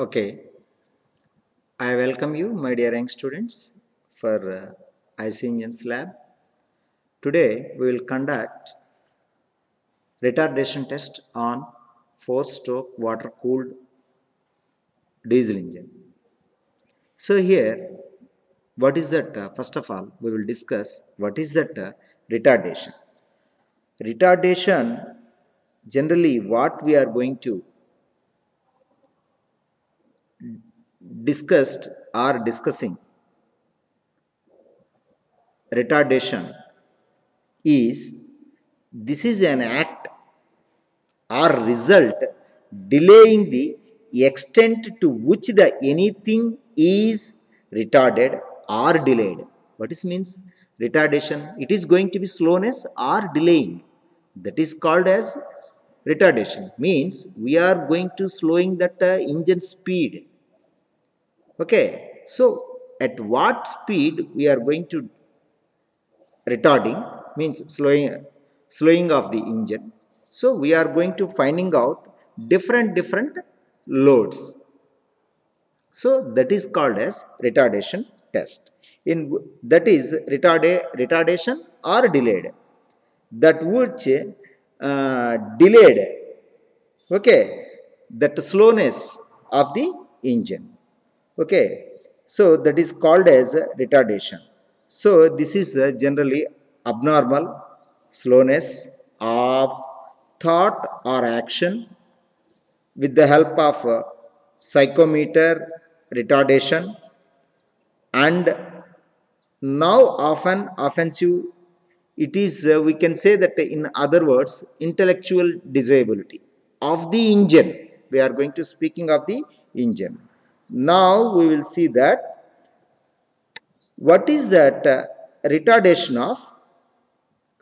Okay, I welcome you, my dear young students, for IC Engines Lab. Today, we will conduct retardation test on four-stroke water-cooled diesel engine. So here, what is that? First of all, we will discuss what is that retardation. Retardation, generally, what we are going to discussing retardation is this is an act or result delaying the extent to which the anything is retarded or delayed. What is means retardation? It is going to be slowness or delaying. That is called as retardation. Means we are going to slowing that engine speed. Okay, so at what speed we are going to retarding means slowing of the engine. So we are going to finding out different loads. So that is called as retardation test. In that is retardation or delayed, that which delayed, okay, that slowness of the engine. Okay, so that is called as retardation. So this is generally abnormal slowness of thought or action with the help of psychometer retardation, and now often offensive. It is we can say that in other words intellectual disability of the engine. We are going to speaking of the engine. Now we will see that what is that retardation of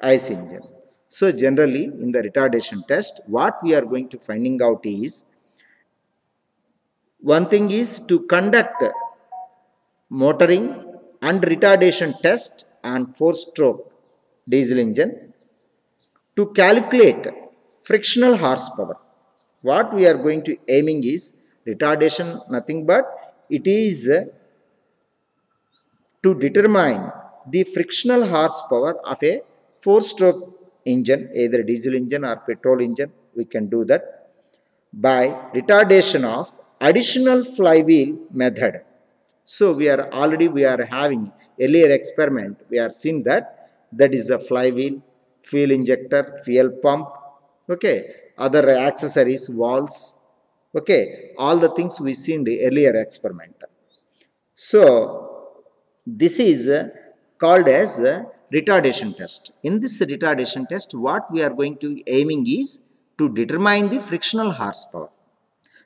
ICE engine. So generally in the retardation test, what we are going to finding out is, one thing is to conduct motoring and retardation test on four-stroke diesel engine to calculate frictional horsepower. What we are going to aiming is retardation, nothing but it is to determine the frictional horsepower of a four-stroke engine, either diesel engine or petrol engine. We can do that by retardation of additional flywheel method. So we are having earlier experiment. We are seeing that is a flywheel, fuel injector, fuel pump, okay, other accessories, valves, okay, all the things we see in the earlier experiment. So this is called as retardation test. In this retardation test, what we are going to aiming is to determine the frictional horsepower.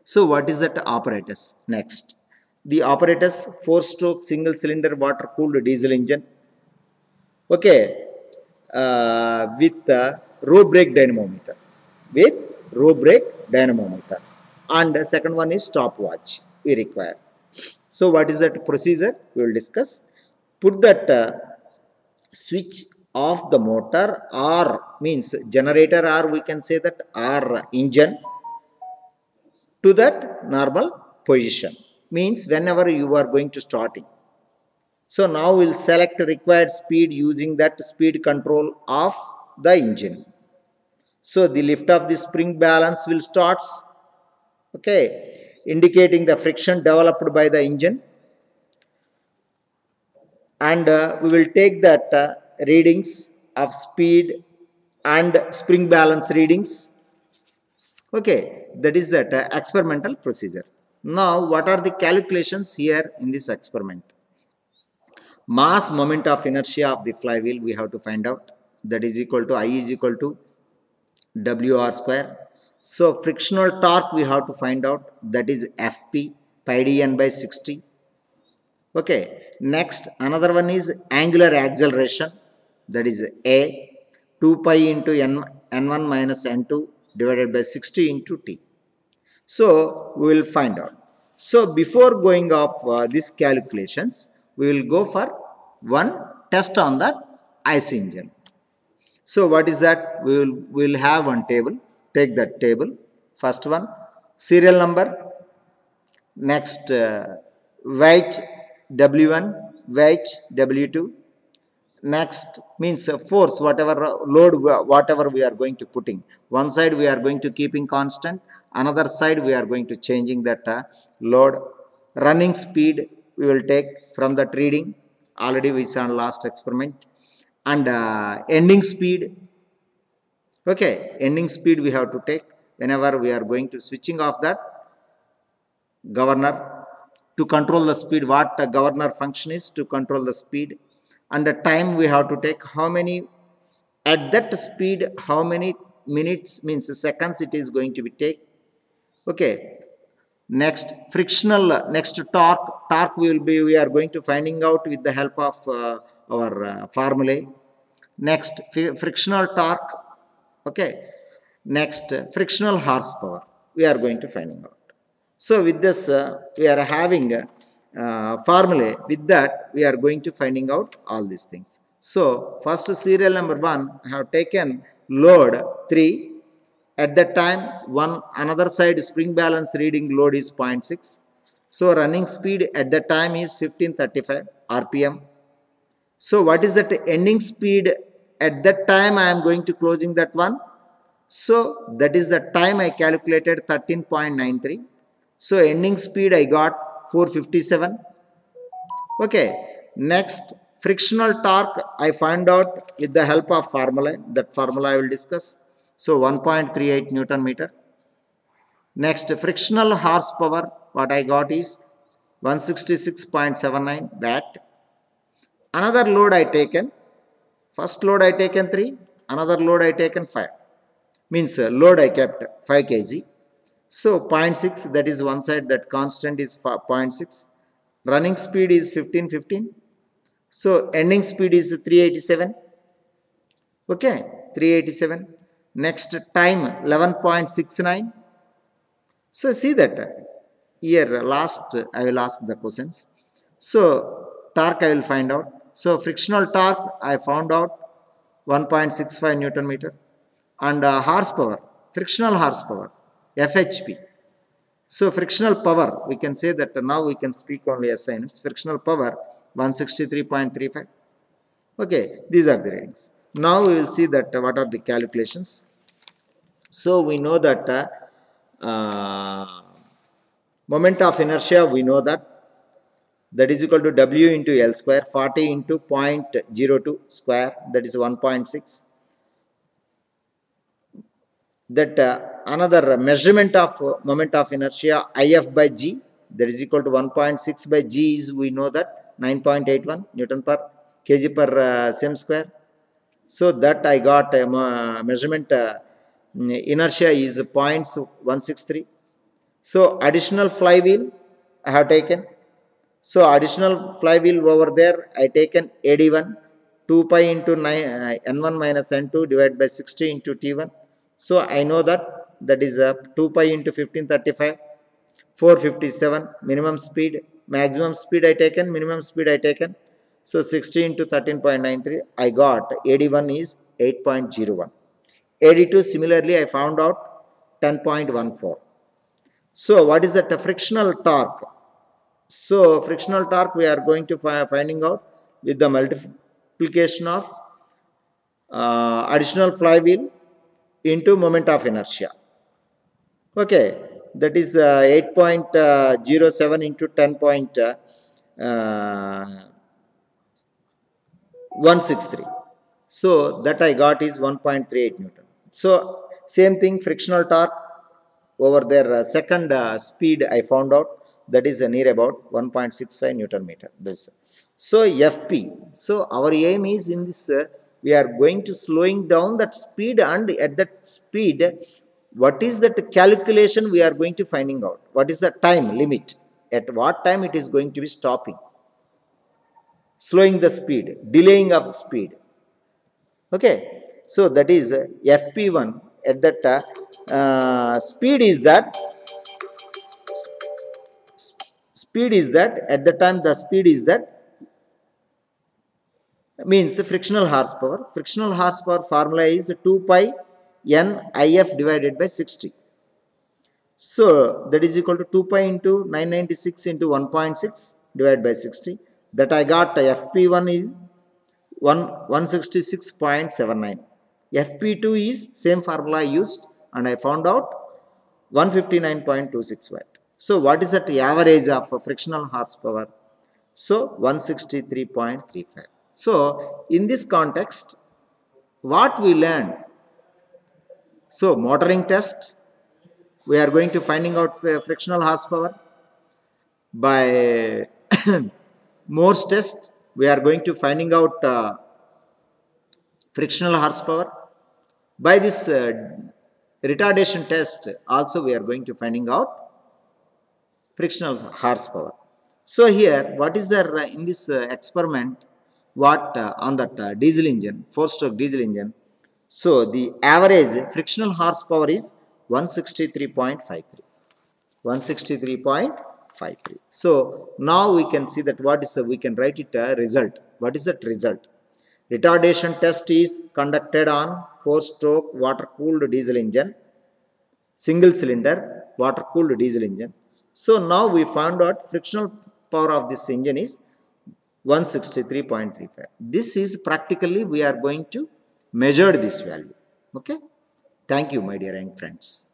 So what is that apparatus? Next, the apparatus, four-stroke single cylinder water cooled diesel engine, okay, with row brake dynamometer, and the second one is stopwatch we require. So what is that procedure? We will discuss. Put that switch off the motor, or means generator, or we can say that or engine, to that normal position, means whenever you are going to starting. So now we'll select required speed using that speed control of the engine. So the lift of the spring balance will starts, okay, indicating the friction developed by the engine, and we will take that readings of speed and spring balance readings. Okay, that is that experimental procedure. Now what are the calculations here in this experiment? Mass moment of inertia of the flywheel we have to find out. That is equal to I is equal to WR square. So frictional torque we have to find out. That is FP pi dn by 60. Okay. Next, another one is angular acceleration. That is A, 2 pi into n1 minus n2 divided by 60 into t. So we will find out. So before going off these calculations, we will go for one test on that IC engine. So what is that? We will have one table. Take that table. First one, serial number, Next, weight W1, weight W2. Next means force, whatever load, whatever we are going to putting. One side we are going to keeping constant, another side we are going to changing that load. Running speed we will take from that reading. Already we saw last experiment. And ending speed. Okay, ending speed we have to take whenever we are going to switching off that governor to control the speed. What a governor function is to control the speed. And the time we have to take, how many at that speed, how many minutes means seconds it is going to be take. Okay. Next, frictional, next torque we are going to finding out with the help of our formulae. Next, frictional torque. Okay. Next, frictional horsepower we are going to finding out. So with this we are having formulae. With that we are going to finding out all these things. So first serial number 1 I have taken load 3. At that time another side spring balance reading load is 0.6. So running speed at that time is 1535 RPM. So what is that ending speed at that time I am going to closing that one. So that is the time I calculated 13.93. So ending speed I got 457. Okay. Next, frictional torque I find out with the help of formula. That formula I will discuss. So 1.38 Newton meter. Next, frictional horsepower what I got is 166.79 watt. Another load I taken. First load I taken 3. Another load I taken 5. Means load I kept 5 kg. So 0.6, that is one side, that constant is 0.6. Running speed is 1515. So ending speed is 387. Okay, 387. Next, time 11.69. So see that here last I will ask the questions. So torque I will find out. So frictional torque I found out 1.65 Newton meter. And horsepower, frictional horsepower, FHP. So frictional power, we can say that now we can speak only as units. Frictional power 163.35. Okay, these are the readings. Now we will see that what are the calculations. So we know that moment of inertia, we know that is equal to W into L square, 40 into 0.02 square, that is 1.6. That another measurement of moment of inertia, IF by G, that is equal to 1.6 by G is, we know that 9.81 Newton per kg per cm square. So that I got measurement inertia is 0.163. So additional flywheel I have taken. So additional flywheel over there I taken AD1 2 pi into N1 minus N2 divided by 60 into T1. So I know that is 2 pi into 1535, 457, minimum speed, maximum speed I taken, minimum speed I taken. So 60 into 13.93, I got AD1 is 8.01. AD2 similarly I found out 10.14. So what is the frictional torque? So frictional torque we are going to finding out with the multiplication of additional flywheel into moment of inertia. Okay, that is 8.07 into 10.163. So that I got is 1.38 Newton. So same thing, frictional torque over there second speed I found out, that is near about 1.65 Newton meter. This. So FP. So our aim is in this we are going to slowing down that speed, and at that speed what is that calculation we are going to finding out. What is the time limit? At what time it is going to be stopping? Slowing the speed, delaying of speed. Okay. So that is FP1 at that speed is that at the time the speed is that means frictional horsepower. Frictional horsepower formula is 2 pi N IF divided by 60. So that is equal to 2 pi into 996 into 1.6 divided by 60. That I got FP1 is 166.79. FP2 is same formula I used and I found out 159.26 watt. So what is that average of frictional horsepower? So 163.35. So in this context, what we learned? So motoring test, we are going to finding out frictional horsepower. By Morse test, we are going to finding out frictional horsepower. By this retardation test, also we are going to finding out frictional horsepower. So here, what is there in this experiment? What on that diesel engine, 4-stroke diesel engine? So the average frictional horsepower is 163.53. 163.53. So now we can see that what is the, we can write it a result. What is that result? Retardation test is conducted on 4-stroke water-cooled diesel engine, single cylinder water-cooled diesel engine. So now we found out frictional power of this engine is 163.35. This is practically we are going to measure this value. Okay. Thank you, my dear young friends.